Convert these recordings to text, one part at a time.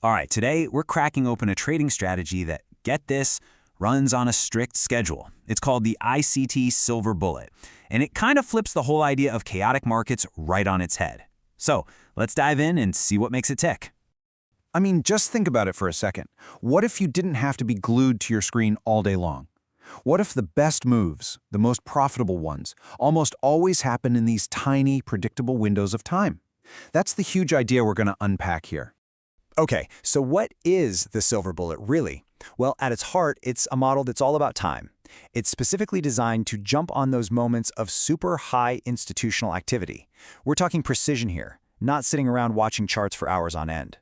All right, today we're cracking open a trading strategy that, get this, runs on a strict schedule. It's called the ICT Silver Bullet, and it kind of flips the whole idea of chaotic markets right on its head. So let's dive in and see what makes it tick. I mean, just think about it for a second. What if you didn't have to be glued to your screen all day long? What if the best moves, the most profitable ones, almost always happen in these tiny, predictable windows of time? That's the huge idea we're going to unpack here. Okay, so what is the Silver Bullet really? Well, at its heart, it's a model that's all about time. It's specifically designed to jump on those moments of super high institutional activity. We're talking precision here, not sitting around watching charts for hours on end.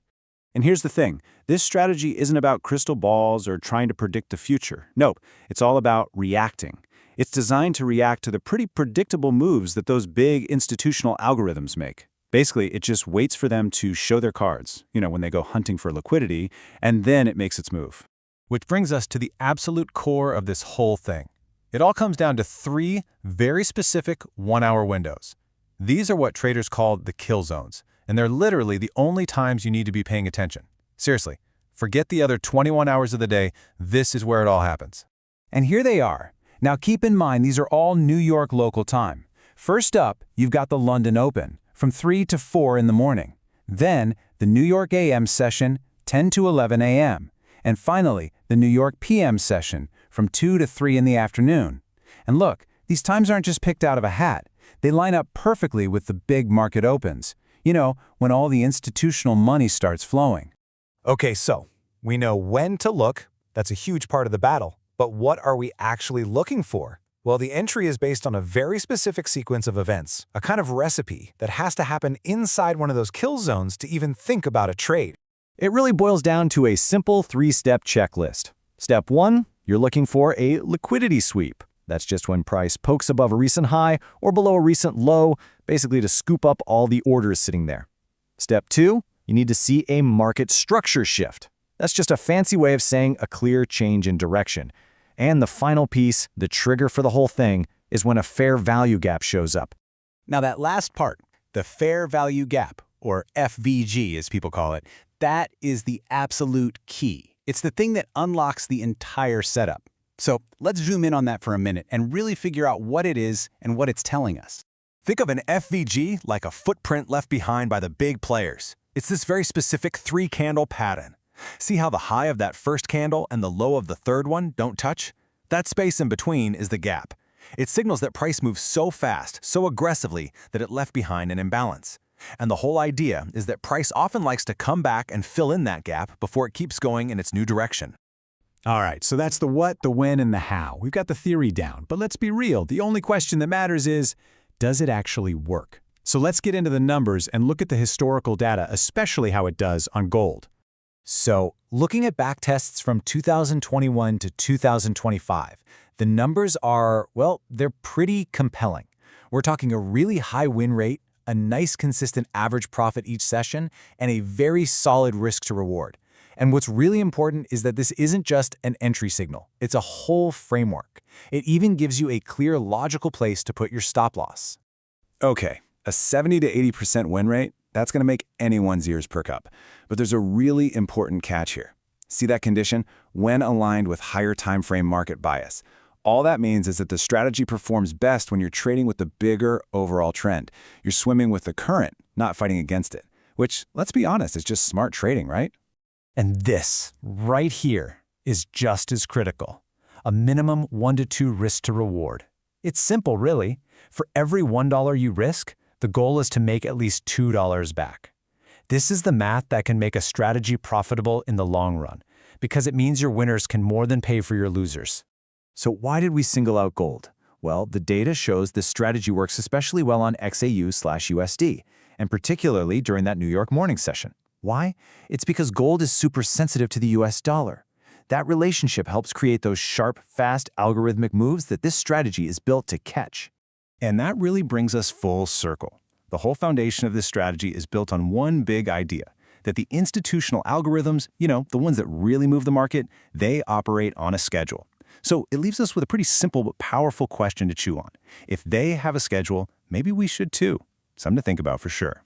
And here's the thing, this strategy isn't about crystal balls or trying to predict the future. Nope, it's all about reacting. It's designed to react to the pretty predictable moves that those big institutional algorithms make. Basically, it just waits for them to show their cards, when they go hunting for liquidity, and then it makes its move. Which brings us to the absolute core of this whole thing. It all comes down to three very specific one-hour windows. These are what traders call the kill zones, and they're literally the only times you need to be paying attention. Seriously, forget the other 21 hours of the day, this is where it all happens. And here they are. Now keep in mind, these are all New York local time. First up, you've got the London Open, from 3 to 4 in the morning. Then, the New York AM session, 10 to 11 a.m. And finally, the New York PM session, from 2 to 3 in the afternoon. And look, these times aren't just picked out of a hat. They line up perfectly with the big market opens. When all the institutional money starts flowing. Okay, so we know when to look. That's a huge part of the battle. But what are we actually looking for? Well, the entry is based on a very specific sequence of events, a kind of recipe that has to happen inside one of those kill zones to even think about a trade. It really boils down to a simple three-step checklist. Step 1, you're looking for a liquidity sweep. That's just when price pokes above a recent high or below a recent low, basically to scoop up all the orders sitting there. Step 2, you need to see a market structure shift. That's just a fancy way of saying a clear change in direction. And the final piece, the trigger for the whole thing, is when a fair value gap shows up. Now that last part, the fair value gap, or FVG as people call it, that is the absolute key. It's the thing that unlocks the entire setup. So let's zoom in on that for a minute and really figure out what it is and what it's telling us. Think of an FVG like a footprint left behind by the big players. It's this very specific three-candle pattern. See how the high of that first candle and the low of the third one don't touch? That space in between is the gap. It signals that price moves so fast, so aggressively, that it left behind an imbalance. And the whole idea is that price often likes to come back and fill in that gap before it keeps going in its new direction. All right, so that's the what, the when, and the how. We've got the theory down, but let's be real. The only question that matters is, does it actually work? So let's get into the numbers and look at the historical data, especially how it does on gold. So, looking at backtests from 2021 to 2025, the numbers are, well, they're pretty compelling. We're talking a really high win rate, a nice consistent average profit each session, and a very solid risk to reward. And what's really important is that this isn't just an entry signal. It's a whole framework. It even gives you a clear, logical place to put your stop loss. Okay, a 70 to 80% win rate, that's going to make anyone's ears perk up. But there's a really important catch here. See that condition? When aligned with higher time frame market bias. All that means is that the strategy performs best when you're trading with the bigger overall trend. You're swimming with the current, not fighting against it. Which, let's be honest, is just smart trading, right? And this, right here, is just as critical. A minimum 1 to 2 risk to reward. It's simple, really. For every $1 you risk, the goal is to make at least $2 back. This is the math that can make a strategy profitable in the long run, because it means your winners can more than pay for your losers. So why did we single out gold? Well, the data shows this strategy works especially well on XAUUSD, and particularly during that New York morning session. Why? It's because gold is super sensitive to the US dollar. That relationship helps create those sharp, fast, algorithmic moves that this strategy is built to catch. And that really brings us full circle. The whole foundation of this strategy is built on one big idea, that the institutional algorithms, the ones that really move the market, they operate on a schedule. So it leaves us with a pretty simple but powerful question to chew on. If they have a schedule, maybe we should too. Something to think about for sure.